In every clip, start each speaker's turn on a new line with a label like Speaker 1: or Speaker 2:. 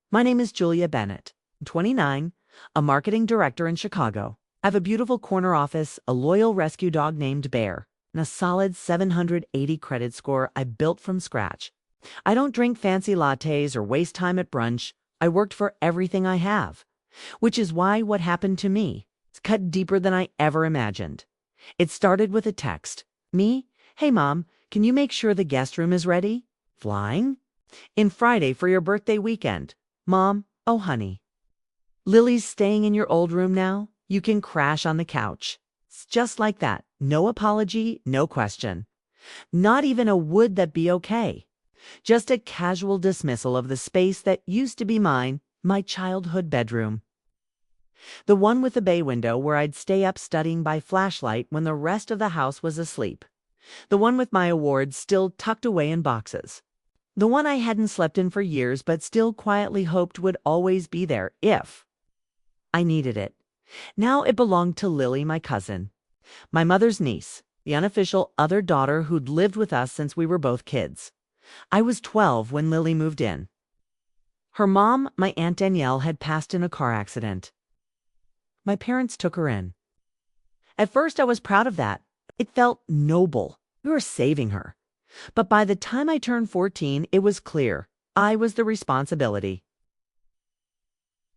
Speaker 1: My name is Julia Bennett. I'm 29, a marketing director in Chicago. I have a beautiful corner office, a loyal rescue dog named Bear, and a solid 780 credit score I built from scratch. I don't drink fancy lattes or waste time at brunch. I worked for everything I have, which is why what happened to me is cut deeper than I ever imagined. It started with a text. Me, hey mom, can you make sure the guest room is ready? Flying? In Friday for your birthday weekend. Mom, oh honey. Lily's staying in your old room now. You can crash on the couch. It's just like that. No apology, no question. Not even a would that be okay. Just a casual dismissal of the space that used to be mine, my childhood bedroom. The one with the bay window where I'd stay up studying by flashlight when the rest of the house was asleep. The one with my awards still tucked away in boxes. The one I hadn't slept in for years but still quietly hoped would always be there if I needed it. Now it belonged to Lily, my cousin, my mother's niece, the unofficial other daughter who'd lived with us since we were both kids. I was 12 when Lily moved in. Her mom, my Aunt Danielle, had passed in a car accident. My parents took her in. At first I was proud of that. It felt noble. We were saving her. But by the time I turned 14, it was clear I was the responsibility.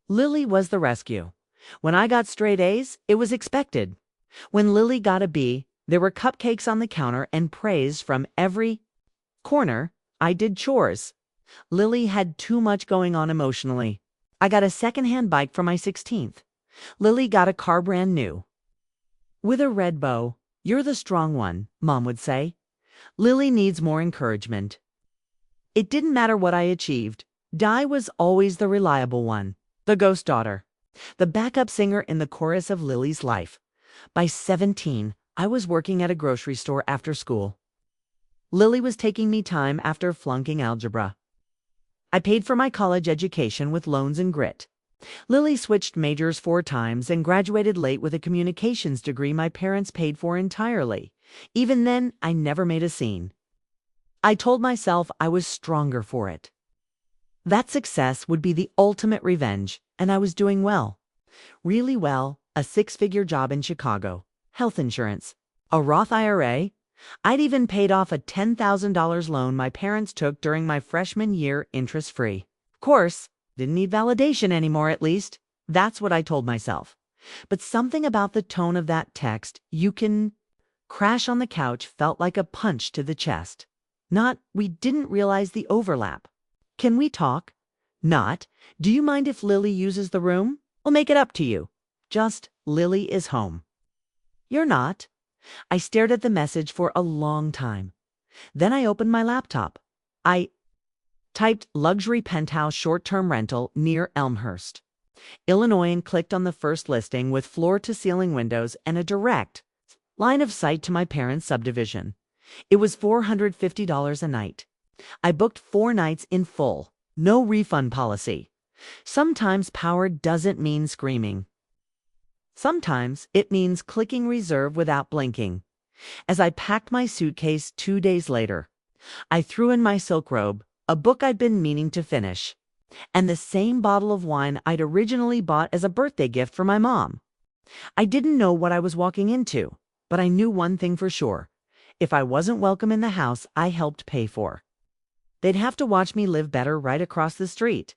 Speaker 1: Lily was the rescue. When I got straight A's, it was expected. When Lily got a B, there were cupcakes on the counter and praise from every corner. I did chores. Lily had too much going on emotionally. I got a secondhand bike for my 16th. Lily got a car brand new, with a red bow. You're the strong one, Mom would say. Lily needs more encouragement. It didn't matter what I achieved. Di was always the reliable one, the ghost daughter, the backup singer in the chorus of Lily's life. By 17, I was working at a grocery store after school. Lily was taking me time after flunking algebra. I paid for my college education with loans and grit. Lily switched majors 4 times and graduated late with a communications degree my parents paid for entirely. Even then, I never made a scene. I told myself I was stronger for it. That success would be the ultimate revenge, and I was doing well. Really well, a 6-figure job in Chicago, health insurance, a Roth IRA. I'd even paid off a $10,000 loan my parents took during my freshman year interest-free. Of course, didn't need validation anymore, at least. That's what I told myself. But something about the tone of that text, you can crash on the couch, felt like a punch to the chest. Not, we didn't realize the overlap. Can we talk? Not, do you mind if Lily uses the room? I'll make it up to you. Just, Lily is home. You're not. I stared at the message for a long time. Then I opened my laptop. I typed luxury penthouse short-term rental near Elmhurst, Illinois, and clicked on the first listing with floor-to-ceiling windows and a direct line of sight to my parents' subdivision. It was $450 a night. I booked 4 nights in full. No refund policy. Sometimes power doesn't mean screaming. Sometimes it means clicking reserve without blinking. As I packed my suitcase 2 days later, I threw in my silk robe, a book I'd been meaning to finish, and the same bottle of wine I'd originally bought as a birthday gift for my mom. I didn't know what I was walking into, but I knew one thing for sure. If I wasn't welcome in the house I helped pay for, they'd have to watch me live better right across the street.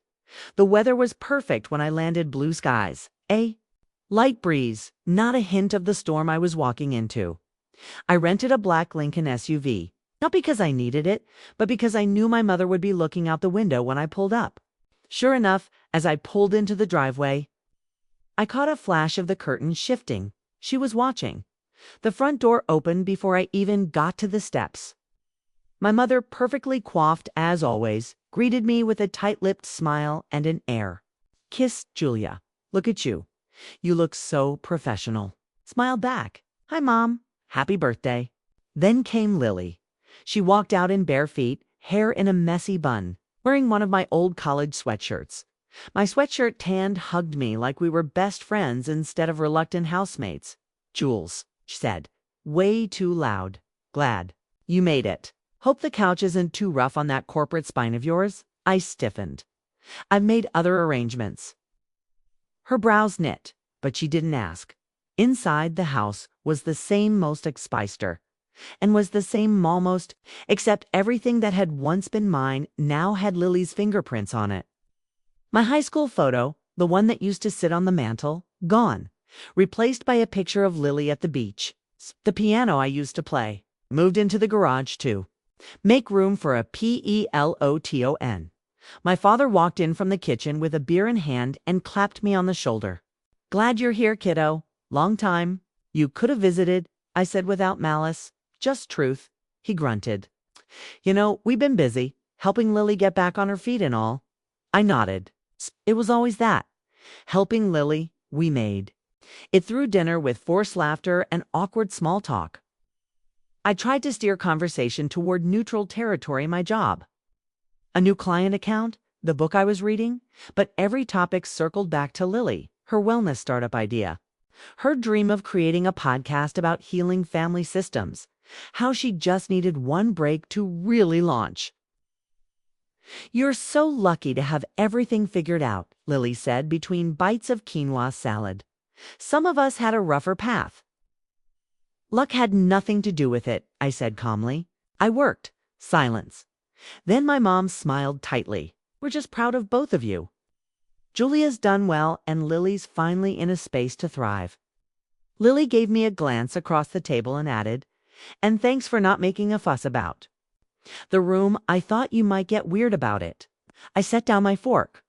Speaker 1: The weather was perfect when I landed. Blue skies, a light breeze, not a hint of the storm I was walking into. I rented a black Lincoln SUV, not because I needed it, but because I knew my mother would be looking out the window when I pulled up. Sure enough, as I pulled into the driveway, I caught a flash of the curtain shifting. She was watching. The front door opened before I even got to the steps. My mother, perfectly coiffed as always, greeted me with a tight-lipped smile and an air. Kiss, Julia. Look at you. You look so professional. Smiled back. Hi, Mom. Happy birthday. Then came Lily. She walked out in bare feet, hair in a messy bun, wearing one of my old college sweatshirts. My sweatshirt tanned hugged me like we were best friends instead of reluctant housemates. Jules, she said, way too loud. Glad you made it. Hope the couch isn't too rough on that corporate spine of yours. I stiffened. I've made other arrangements." Her brows knit, but she didn't ask. Inside the house was the same most Speister, and was the same almost, except everything that had once been mine now had Lily's fingerprints on it. My high school photo, the one that used to sit on the mantel, gone, replaced by a picture of Lily at the beach. The piano I used to play, moved into the garage too. Make room for a PELOTON. My father walked in from the kitchen with a beer in hand and clapped me on the shoulder. "Glad you're here, kiddo. Long time. You could have visited," I said without malice, just truth. He grunted. "You know, we've been busy, helping Lily get back on her feet and all." I nodded. It was always that. Helping Lily, we made it through dinner with forced laughter and awkward small talk. I tried to steer conversation toward neutral territory, my job. A new client account, the book I was reading, but every topic circled back to Lily, her wellness startup idea, her dream of creating a podcast about healing family systems, how she just needed one break to really launch. "You're so lucky to have everything figured out," Lily said between bites of quinoa salad. "Some of us had a rougher path." "Luck had nothing to do with it," I said calmly. "I worked." Silence. Then my mom smiled tightly. "We're just proud of both of you. Julia's done well and Lily's finally in a space to thrive." Lily gave me a glance across the table and added, "And thanks for not making a fuss about the room. I thought you might get weird about it." I set down my fork.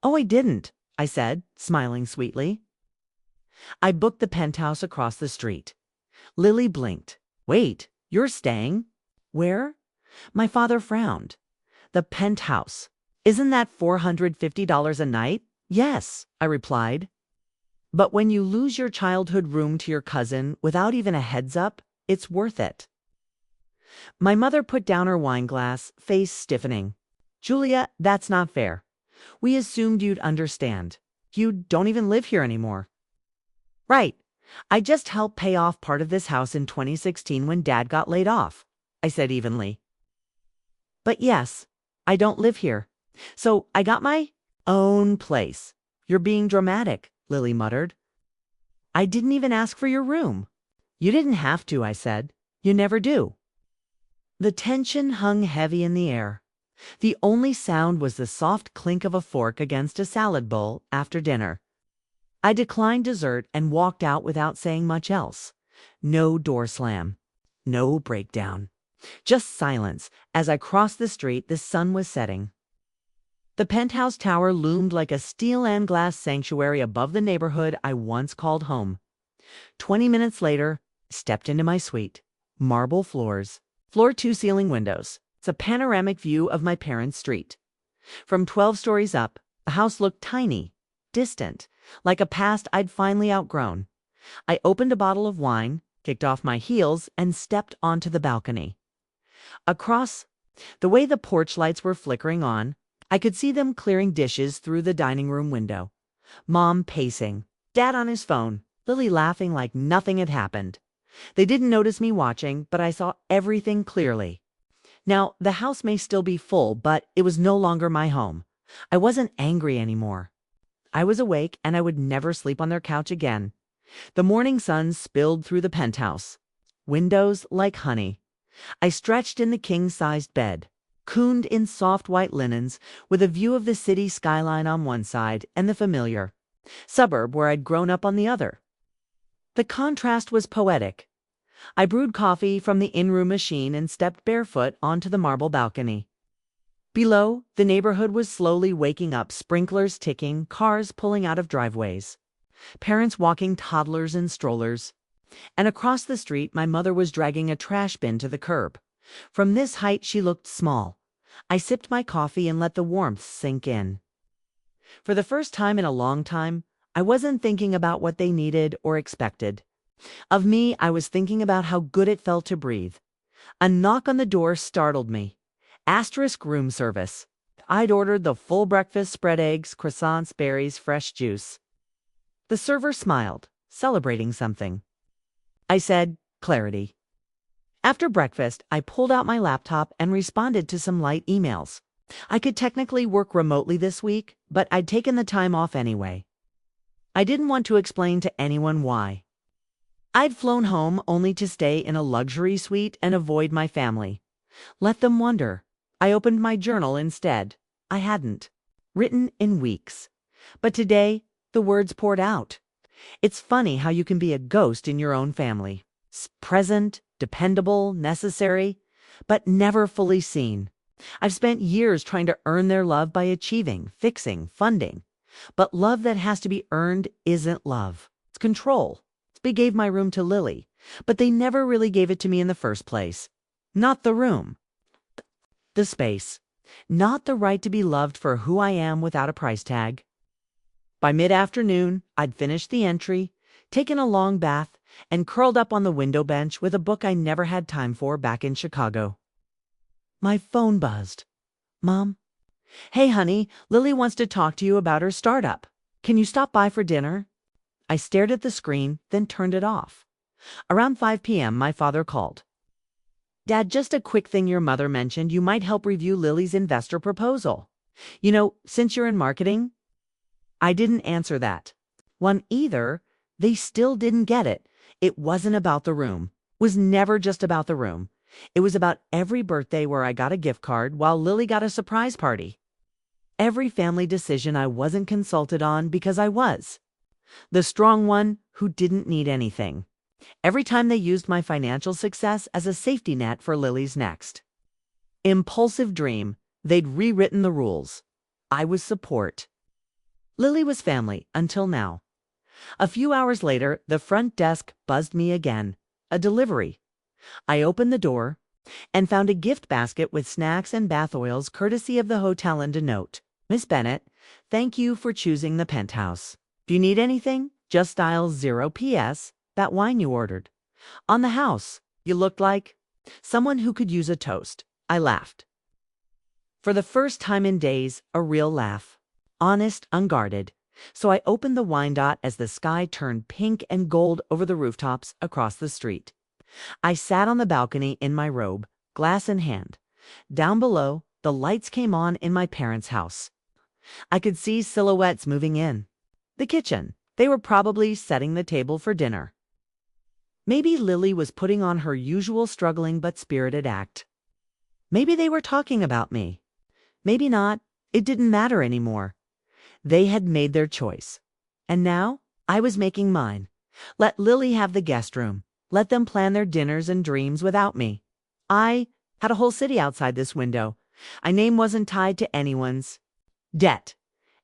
Speaker 1: "Oh, I didn't," I said, smiling sweetly. "I booked the penthouse across the street." Lily blinked. "Wait, you're staying?" "Where?" My father frowned. "The penthouse. Isn't that $450 a night?" "Yes," I replied. "But when you lose your childhood room to your cousin without even a heads up, it's worth it." My mother put down her wine glass, face stiffening. "Julia, that's not fair. We assumed you'd understand. You don't even live here anymore." "Right. I just helped pay off part of this house in 2016 when Dad got laid off," I said evenly. "But yes, I don't live here. So I got my own place." "You're being dramatic," Lily muttered. "I didn't even ask for your room." "You didn't have to," I said. "You never do." The tension hung heavy in the air. The only sound was the soft clink of a fork against a salad bowl after dinner. I declined dessert and walked out without saying much else. No door slam. No breakdown. Just silence. As I crossed the street, the sun was setting. The penthouse tower loomed like a steel and glass sanctuary above the neighborhood I once called home. 20 minutes later, stepped into my suite. Marble floors. Floor 2 ceiling windows. It's a panoramic view of my parents' street. From 12 stories up, the house looked tiny, distant, like a past I'd finally outgrown. I opened a bottle of wine, kicked off my heels, and stepped onto the balcony. Across, the way the porch lights were flickering on, I could see them clearing dishes through the dining room window. Mom pacing, Dad on his phone, Lily laughing like nothing had happened. They didn't notice me watching, but I saw everything clearly. Now, the house may still be full, but it was no longer my home. I wasn't angry anymore. I was awake, and I would never sleep on their couch again. The morning sun spilled through the penthouse. Windows like honey. I stretched in the king-sized bed, cooned in soft white linens, with a view of the city skyline on one side and the familiar suburb where I'd grown up on the other. The contrast was poetic. I brewed coffee from the in-room machine and stepped barefoot onto the marble balcony. Below, the neighborhood was slowly waking up, sprinklers ticking, cars pulling out of driveways, parents walking toddlers in strollers. And across the street, my mother was dragging a trash bin to the curb. From this height, she looked small. I sipped my coffee and let the warmth sink in. For the first time in a long time, I wasn't thinking about what they needed or expected. Of me, I was thinking about how good it felt to breathe. A knock on the door startled me. Asterisk room service. I'd ordered the full breakfast, spread eggs, croissants, berries, fresh juice. The server smiled, celebrating something. I said, "Clarity." After breakfast, I pulled out my laptop and responded to some light emails. I could technically work remotely this week, but I'd taken the time off anyway. I didn't want to explain to anyone why. I'd flown home only to stay in a luxury suite and avoid my family. Let them wonder. I opened my journal instead. I hadn't written in weeks. But today, the words poured out. It's funny how you can be a ghost in your own family. Present, dependable, necessary, but never fully seen. I've spent years trying to earn their love by achieving, fixing, funding. But love that has to be earned isn't love. It's control. They gave my room to Lily, but they never really gave it to me in the first place. Not the room. The space. Not the right to be loved for who I am without a price tag. By mid-afternoon, I'd finished the entry, taken a long bath, and curled up on the window bench with a book I never had time for back in Chicago. My phone buzzed. Mom? Hey, honey, Lily wants to talk to you about her startup. Can you stop by for dinner? I stared at the screen, then turned it off. Around 5 p.m., my father called. Dad, just a quick thing your mother mentioned. You might help review Lily's investor proposal. Since you're in marketing. I didn't answer that one either. They still didn't get it. It wasn't about the room. It was never just about the room. It was about every birthday where I got a gift card while Lily got a surprise party. Every family decision I wasn't consulted on because I was the strong one who didn't need anything. Every time they used my financial success as a safety net for Lily's next impulsive dream, they'd rewritten the rules. I was support. Lily was family until now. A few hours later, the front desk buzzed me again. A delivery. I opened the door and found a gift basket with snacks and bath oils courtesy of the hotel and a note. Miss Bennett, thank you for choosing the penthouse. If you need anything, just dial 0 PS, that wine you ordered. On the house, you looked like someone who could use a toast. I laughed. For the first time in days, a real laugh. Honest, unguarded. So I opened the wine dot as the sky turned pink and gold over the rooftops across the street. I sat on the balcony in my robe, glass in hand. Down below, the lights came on in my parents' house. I could see silhouettes moving in. The kitchen. They were probably setting the table for dinner. Maybe Lily was putting on her usual struggling but spirited act. Maybe they were talking about me. Maybe not. It didn't matter anymore. They had made their choice. And now, I was making mine. Let Lily have the guest room. Let them plan their dinners and dreams without me. I had a whole city outside this window. My name wasn't tied to anyone's debt,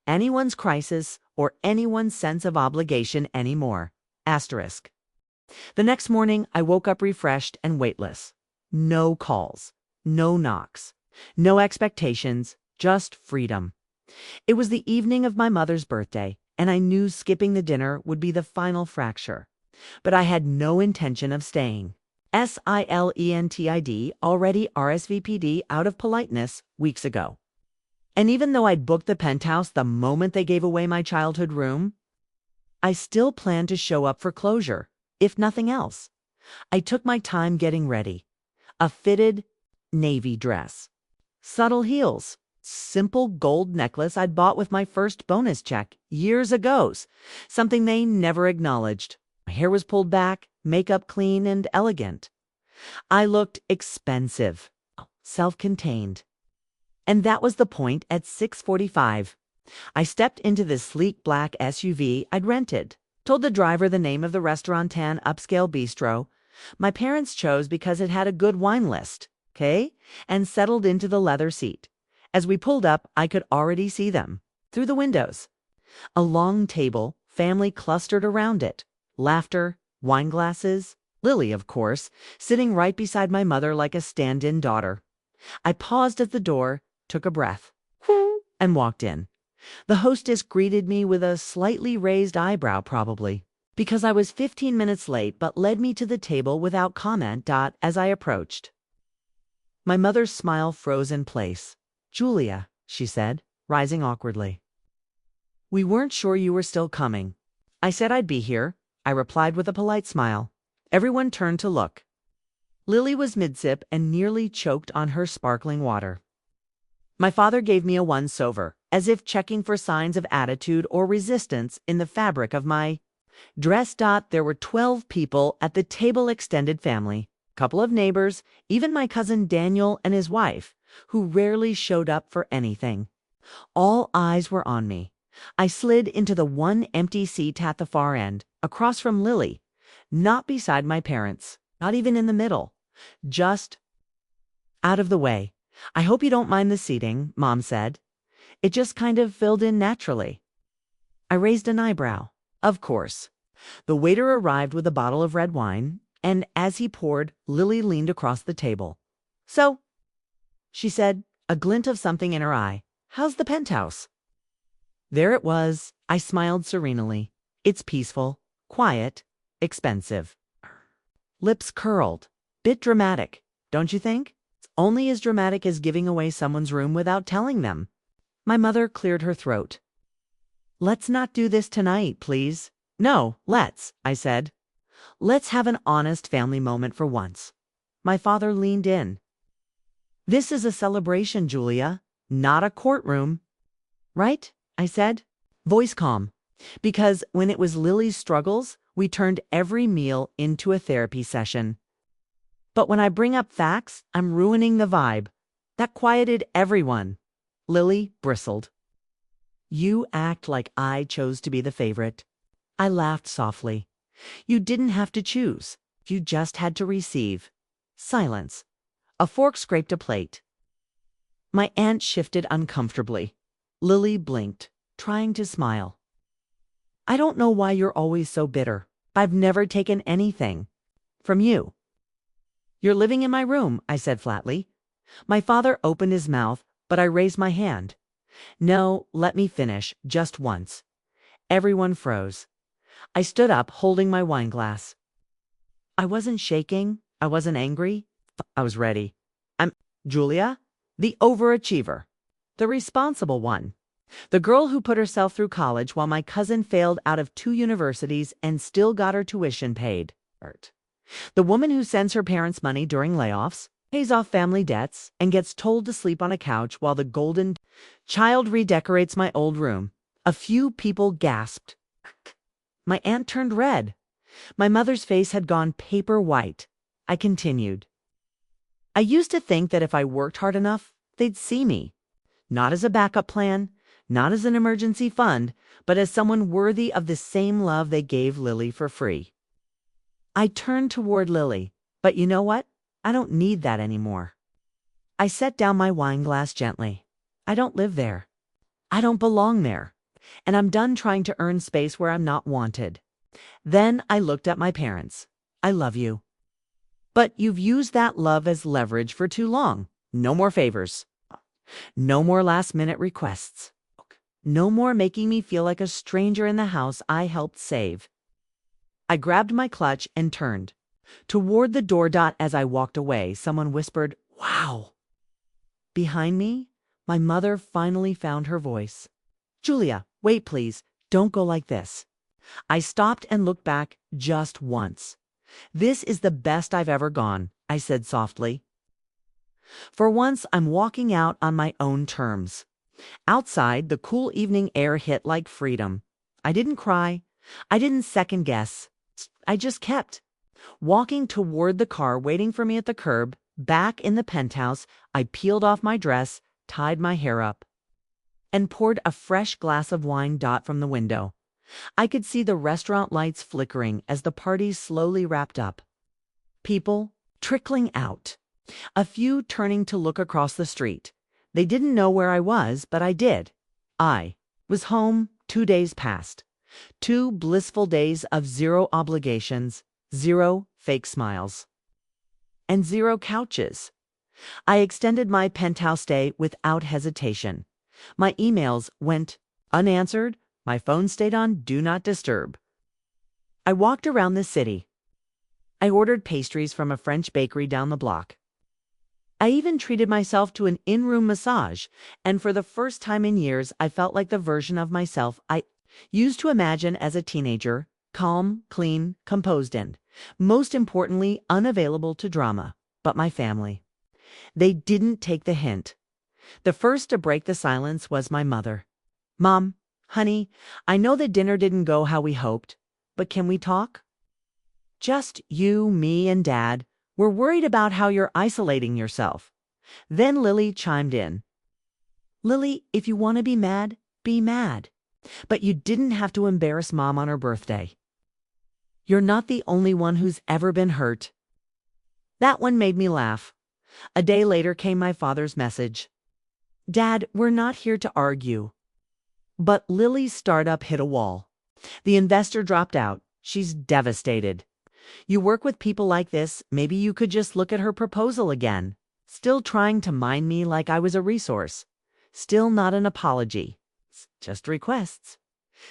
Speaker 1: anyone's crisis, or anyone's sense of obligation anymore. Asterisk. The next morning, I woke up refreshed and weightless. No calls, no knocks, no expectations, just freedom. It was the evening of my mother's birthday, and I knew skipping the dinner would be the final fracture. But I had no intention of staying. SILENTID already RSVP'd out of politeness weeks ago. And even though I'd booked the penthouse the moment they gave away my childhood room, I still planned to show up for closure, if nothing else. I took my time getting ready. A fitted navy dress, subtle heels, simple gold necklace I'd bought with my first bonus check years ago, something they never acknowledged. My hair was pulled back, makeup clean and elegant. I looked expensive, self-contained. And that was the point at 6:45. I stepped into this sleek black SUV I'd rented, told the driver the name of the Restaurantan upscale bistro my parents chose because it had a good wine list, and settled into the leather seat. As we pulled up, I could already see them, through the windows. A long table, family clustered around it. Laughter, wine glasses, Lily, of course, sitting right beside my mother like a stand-in daughter. I paused at the door, took a breath, and walked in. The hostess greeted me with a slightly raised eyebrow, probably because I was 15 minutes late, but led me to the table without comment. As I approached, my mother's smile froze in place. "Julia," she said, rising awkwardly. "We weren't sure you were still coming." "I said I'd be here," I replied with a polite smile. Everyone turned to look. Lily was mid-sip and nearly choked on her sparkling water. My father gave me a once-over, as if checking for signs of attitude or resistance in the fabric of my dress. There were 12 people at the table, extended family, couple of neighbors, even my cousin Daniel and his wife, who rarely showed up for anything. All eyes were on me. I slid into the one empty seat at the far end, across from Lily, not beside my parents, not even in the middle, just out of the way. I hope you don't mind the seating, Mom said. It just kind of filled in naturally. I raised an eyebrow. Of course. The waiter arrived with a bottle of red wine, and as he poured, Lily leaned across the table. "So," she said, a glint of something in her eye, "how's the penthouse?" There it was. I smiled serenely. It's peaceful, quiet, expensive. Lips curled. Bit dramatic, don't you think? It's only as dramatic as giving away someone's room without telling them. My mother cleared her throat. "Let's not do this tonight, please." "No, let's," I said. "Let's have an honest family moment for once." My father leaned in. "This is a celebration, Julia, not a courtroom." "Right?" I said, voice calm, because when it was Lily's struggles, we turned every meal into a therapy session. But when I bring up facts, I'm ruining the vibe. That quieted everyone. Lily bristled. "You act like I chose to be the favorite." I laughed softly. "You didn't have to choose. You just had to receive." Silence. A fork scraped a plate. My aunt shifted uncomfortably. Lily blinked, trying to smile. "I don't know why you're always so bitter. I've never taken anything from you." "You're living in my room," I said flatly. My father opened his mouth, but I raised my hand. "No, let me finish, just once." Everyone froze. I stood up, holding my wine glass. I wasn't shaking. I wasn't angry. I was ready. I'm Julia, the overachiever, the responsible one, the girl who put herself through college while my cousin failed out of 2 universities and still got her tuition paid. The woman who sends her parents money during layoffs, pays off family debts, and gets told to sleep on a couch while the golden child redecorates my old room. A few people gasped. My aunt turned red. My mother's face had gone paper white. I continued. "I used to think that if I worked hard enough, they'd see me. Not as a backup plan, not as an emergency fund, but as someone worthy of the same love they gave Lily for free." I turned toward Lily. "But you know what? I don't need that anymore." I set down my wine glass gently. I don't live there. I don't belong there. And I'm done trying to earn space where I'm not wanted. Then I looked at my parents. "I love you. But you've used that love as leverage for too long. No more favors. No more last-minute requests. No more making me feel like a stranger in the house I helped save." I grabbed my clutch and turned toward the door. As I walked away, someone whispered, "Wow." Behind me, my mother finally found her voice. "Julia, wait please. Don't go like this." I stopped and looked back just once. "This is the best I've ever gone," I said softly. For once, I'm walking out on my own terms. Outside, the cool evening air hit like freedom. I didn't cry. I didn't second guess. I just kept walking toward the car waiting for me at the curb. Back in the penthouse, I peeled off my dress, tied my hair up, and poured a fresh glass of wine. From the window, I could see the restaurant lights flickering as the party slowly wrapped up. People trickling out. A few turning to look across the street. They didn't know where I was, but I did. I was home 2 days past. 2 blissful days of 0 obligations, 0 fake smiles, and 0 couches. I extended my penthouse stay without hesitation. My emails went unanswered. My phone stayed on Do Not Disturb. I walked around the city. I ordered pastries from a French bakery down the block. I even treated myself to an in-room massage, and for the first time in years, I felt like the version of myself I used to imagine as a teenager, calm, clean, composed, and, most importantly, unavailable to drama. But my family. They didn't take the hint. The first to break the silence was my mother. Mom, honey, I know that dinner didn't go how we hoped, but can we talk? Just you, me, and Dad. We're worried about how you're isolating yourself. Then Lily chimed in. Lily, if you want to be mad, be mad. But you didn't have to embarrass Mom on her birthday. You're not the only one who's ever been hurt. That one made me laugh. A day later came my father's message. Dad, we're not here to argue. But Lily's startup hit a wall. The investor dropped out. She's devastated. You work with people like this, maybe you could just look at her proposal again. Still trying to mind me like I was a resource. Still not an apology. Just requests.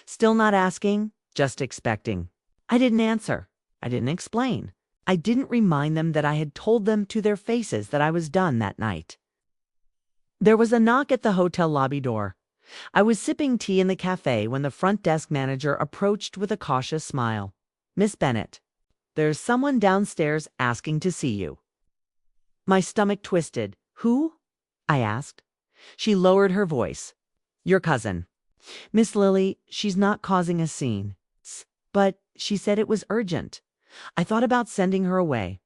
Speaker 1: Still not asking, just expecting. I didn't answer. I didn't explain. I didn't remind them that I had told them to their faces that I was done that night. There was a knock at the hotel lobby door. I was sipping tea in the cafe when the front desk manager approached with a cautious smile. Miss Bennett, there's someone downstairs asking to see you. My stomach twisted. Who? I asked. She lowered her voice. Your cousin. Miss Lily, she's not causing a scene. But she said it was urgent. I thought about sending her away.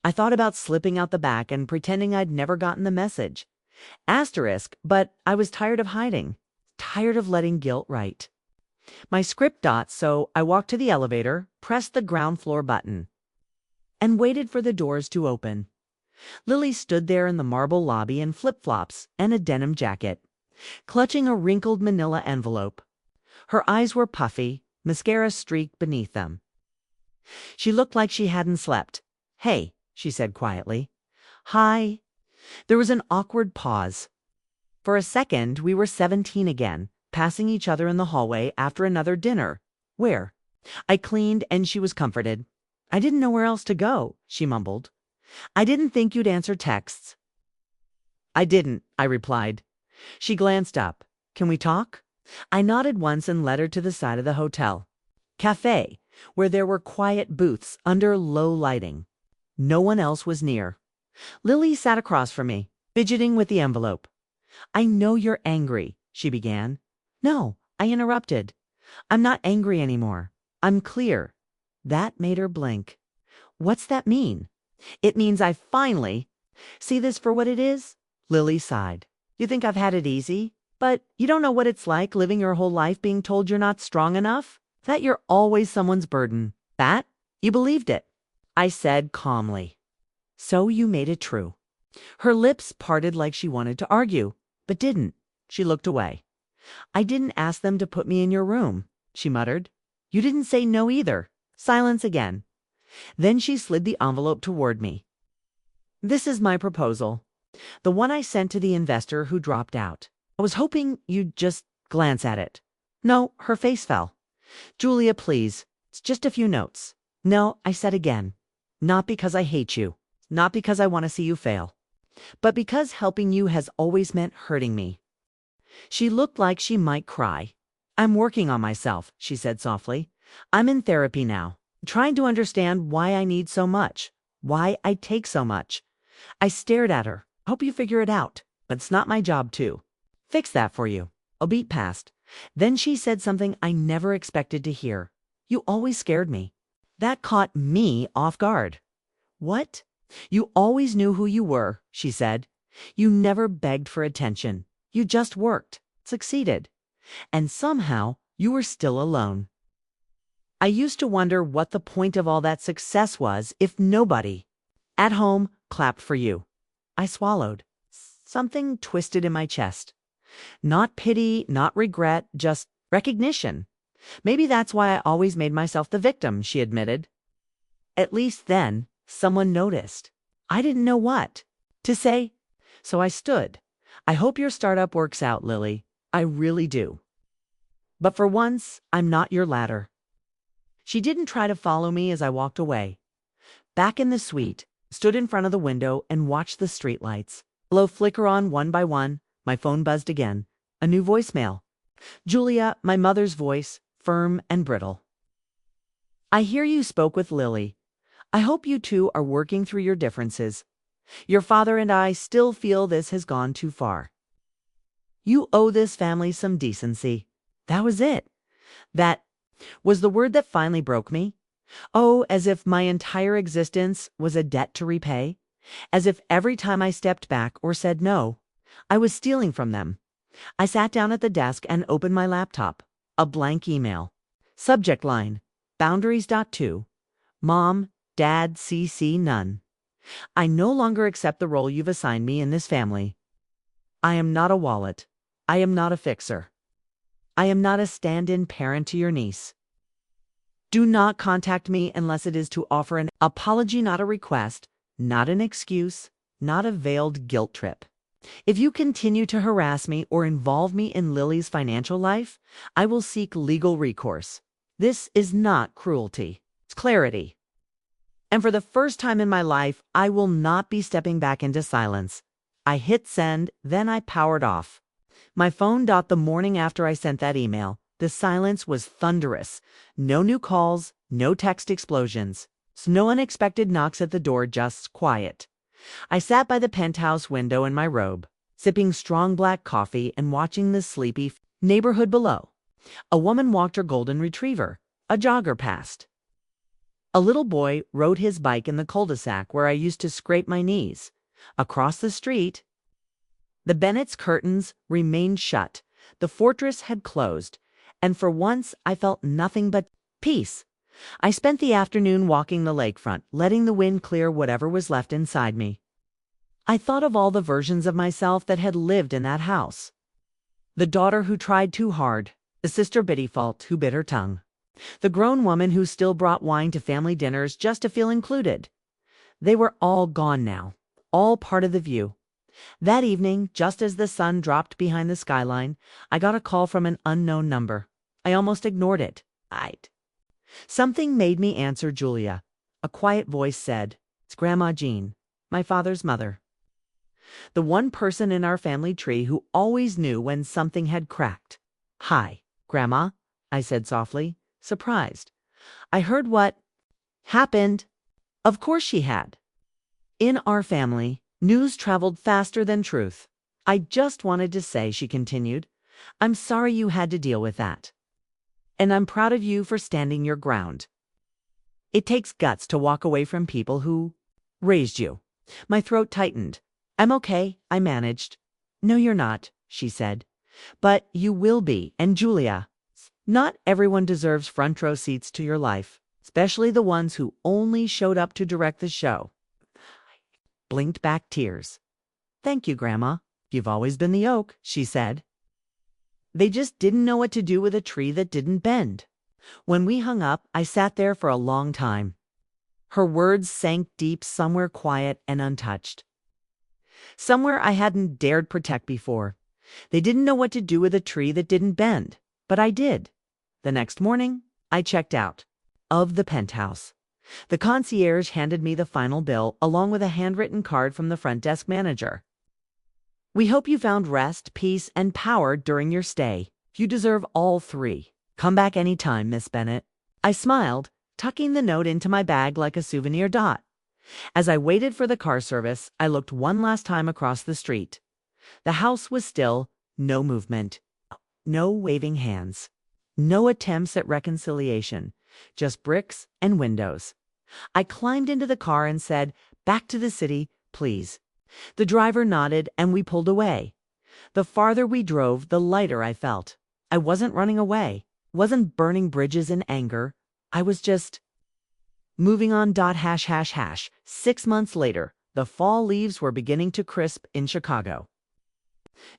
Speaker 1: I thought about slipping out the back and pretending I'd never gotten the message. But I was tired of hiding. Tired of letting guilt write. My script dots, so I walked to the elevator, pressed the ground floor button, and waited for the doors to open. Lily stood there in the marble lobby in flip-flops and a denim jacket, clutching a wrinkled manila envelope. Her eyes were puffy, mascara streaked beneath them. She looked like she hadn't slept. Hey, she said quietly. Hi. There was an awkward pause. For a second, we were 17 again, passing each other in the hallway after another dinner. Where? I cleaned and she was comforted. I didn't know where else to go, she mumbled. I didn't think you'd answer texts. I didn't, I replied. She glanced up. Can we talk? I nodded once and led her to the side of the hotel. Cafe, where there were quiet booths under low lighting. No one else was near. Lily sat across from me, fidgeting with the envelope. I know you're angry, she began. No, I interrupted. I'm not angry anymore. I'm clear. That made her blink. What's that mean? It means I finally see this for what it is? Lily sighed. You think I've had it easy? But you don't know what it's like living your whole life being told you're not strong enough? That you're always someone's burden. That? You believed it. I said calmly. So you made it true. Her lips parted like she wanted to argue, but didn't. She looked away. I didn't ask them to put me in your room, she muttered. You didn't say no either. Silence again. Then she slid the envelope toward me. This is my proposal. The one I sent to the investor who dropped out. I was hoping you'd just glance at it. No, her face fell. Julia, please. It's just a few notes. No, I said again. Not because I hate you. Not because I want to see you fail. But because helping you has always meant hurting me. She looked like she might cry. I'm working on myself, she said softly. I'm in therapy now, trying to understand why I need so much, why I take so much. I stared at her. Hope you figure it out, but it's not my job to fix that for you. A beat passed. Then she said something I never expected to hear. You always scared me. That caught me off guard. What? You always knew who you were, she said. You never begged for attention. You just worked, succeeded. And somehow you were still alone. I used to wonder what the point of all that success was if nobody at home clapped for you. I swallowed. Something twisted in my chest. Not pity, not regret, just recognition. Maybe that's why I always made myself the victim, she admitted. At least then, someone noticed. I didn't know what to say, so I stood. I hope your startup works out, Lily. I really do. But for once, I'm not your ladder. She didn't try to follow me as I walked away. Back in the suite, stood in front of the window and watched the streetlights. Below flicker on one by one, my phone buzzed again. A new voicemail. Julia, my mother's voice, firm and brittle. I hear you spoke with Lily. I hope you two are working through your differences. Your father and I still feel this has gone too far. You owe this family some decency." That was it. That was the word that finally broke me. Oh, as if my entire existence was a debt to repay. As if every time I stepped back or said no, I was stealing from them. I sat down at the desk and opened my laptop. A blank email. Subject line: Boundaries.2. Mom, Dad, CC none. I no longer accept the role you've assigned me in this family. I am not a wallet. I am not a fixer. I am not a stand-in parent to your niece. Do not contact me unless it is to offer an apology, not a request, not an excuse, not a veiled guilt trip. If you continue to harass me or involve me in Lily's financial life, I will seek legal recourse. This is not cruelty. It's clarity. And for the first time in my life, I will not be stepping back into silence. I hit send, then I powered off. My phone died the morning after I sent that email. The silence was thunderous. No new calls, no text explosions, no unexpected knocks at the door, just quiet. I sat by the penthouse window in my robe, sipping strong black coffee and watching the sleepy neighborhood below. A woman walked her golden retriever. A jogger passed. A little boy rode his bike in the cul-de-sac where I used to scrape my knees. Across the street, the Bennett's curtains remained shut. The fortress had closed, and for once I felt nothing but peace. I spent the afternoon walking the lakefront, letting the wind clear whatever was left inside me. I thought of all the versions of myself that had lived in that house. The daughter who tried too hard, the sister Bittyfault who bit her tongue, the grown woman who still brought wine to family dinners just to feel included. They were all gone now, all part of the view. That evening, just as the sun dropped behind the skyline, I got a call from an unknown number. I almost ignored it. Something made me answer. Julia. A quiet voice said, "It's Grandma Jean, my father's mother. The one person in our family tree who always knew when something had cracked." "Hi, Grandma," I said softly, surprised. I heard what happened. Of course she had. In our family, news traveled faster than truth. "I just wanted to say," she continued, "I'm sorry you had to deal with that. And I'm proud of you for standing your ground. It takes guts to walk away from people who raised you." My throat tightened. "I'm okay," I managed. "No, you're not," she said. "But you will be. And Julia, not everyone deserves front row seats to your life, especially the ones who only showed up to direct the show." Blinked back tears. "Thank you, Grandma. You've always been the oak," she said. They just didn't know what to do with a tree that didn't bend. When we hung up, I sat there for a long time. Her words sank deep, somewhere quiet and untouched. Somewhere I hadn't dared protect before. They didn't know what to do with a tree that didn't bend, but I did. The next morning, I checked out of the penthouse. The concierge handed me the final bill along with a handwritten card from the front desk manager. "We hope you found rest, peace, and power during your stay. You deserve all three. Come back anytime, Miss Bennett." I smiled, tucking the note into my bag like a souvenir dot. As I waited for the car service, I looked one last time across the street. The house was still, no movement, no waving hands, no attempts at reconciliation, just bricks and windows. I climbed into the car and said, "Back to the city, please." The driver nodded and we pulled away. The farther we drove, the lighter I felt. I wasn't running away, wasn't burning bridges in anger. I was just moving on. 6 months later, the fall leaves were beginning to crisp in Chicago.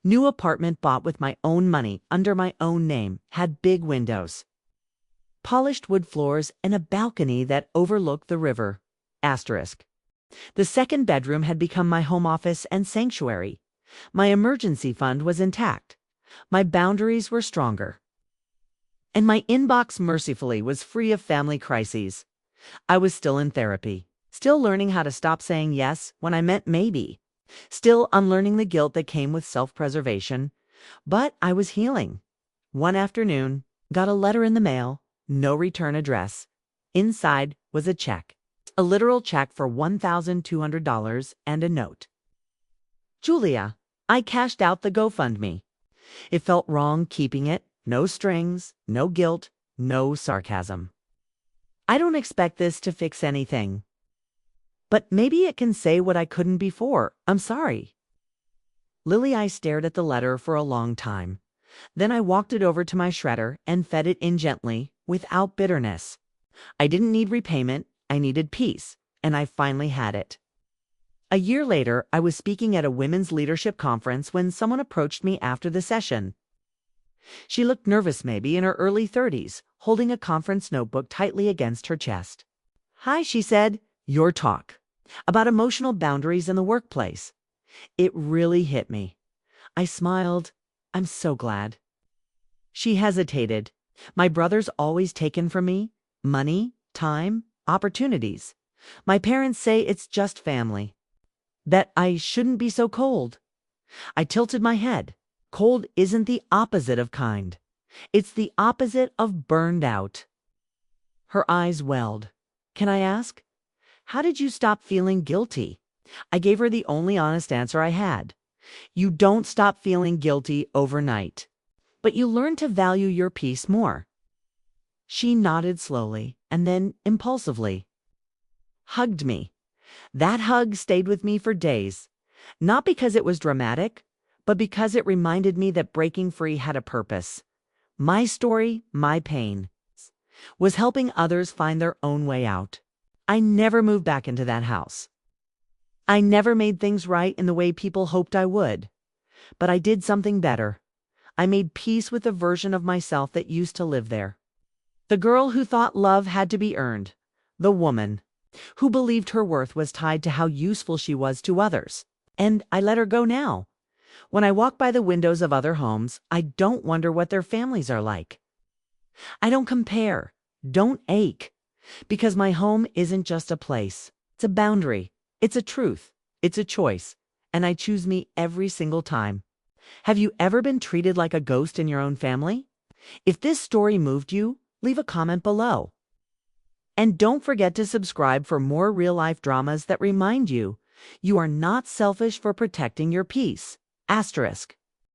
Speaker 1: New apartment bought with my own money, under my own name, had big windows, polished wood floors, and a balcony that overlooked the river. Asterisk. The second bedroom had become my home office and sanctuary. My emergency fund was intact. My boundaries were stronger. And my inbox mercifully was free of family crises. I was still in therapy, still learning how to stop saying yes when I meant maybe, still unlearning the guilt that came with self-preservation. But I was healing. One afternoon, got a letter in the mail, no return address. Inside was a check. a literal check for $1,200 and a note. Julia, I cashed out the GoFundMe. It felt wrong keeping it. No strings, no guilt, no sarcasm. I don't expect this to fix anything. But maybe it can say what I couldn't before. I'm sorry. Lily, I stared at the letter for a long time. Then I walked it over to my shredder and fed it in gently, without bitterness. I didn't need repayment, I needed peace, and I finally had it. A year later, I was speaking at a women's leadership conference when someone approached me after the session. She looked nervous, maybe in her early 30s, holding a conference notebook tightly against her chest. "Hi," she said, "your talk about emotional boundaries in the workplace." It really hit me. I smiled. "I'm so glad." She hesitated. "My brother's always taken from me. Money, time, opportunities. My parents say it's just family. That I shouldn't be so cold." I tilted my head. Cold isn't the opposite of kind. It's the opposite of burned out. Her eyes welled. "Can I ask? How did you stop feeling guilty?" I gave her the only honest answer I had. You don't stop feeling guilty overnight, but you learn to value your peace more. She nodded slowly and then impulsively hugged me. That hug stayed with me for days, not because it was dramatic, but because it reminded me that breaking free had a purpose. My story, my pain, was helping others find their own way out. I never moved back into that house. I never made things right in the way people hoped I would. But I did something better. I made peace with the version of myself that used to live there. The girl who thought love had to be earned. The woman who believed her worth was tied to how useful she was to others. And I let her go now. When I walk by the windows of other homes, I don't wonder what their families are like. I don't compare, don't ache, because my home isn't just a place. It's a boundary. It's a truth. It's a choice. And I choose me every single time. Have you ever been treated like a ghost in your own family? If this story moved you, leave a comment below. And don't forget to subscribe for more real-life dramas that remind you you are not selfish for protecting your peace. Asterisk.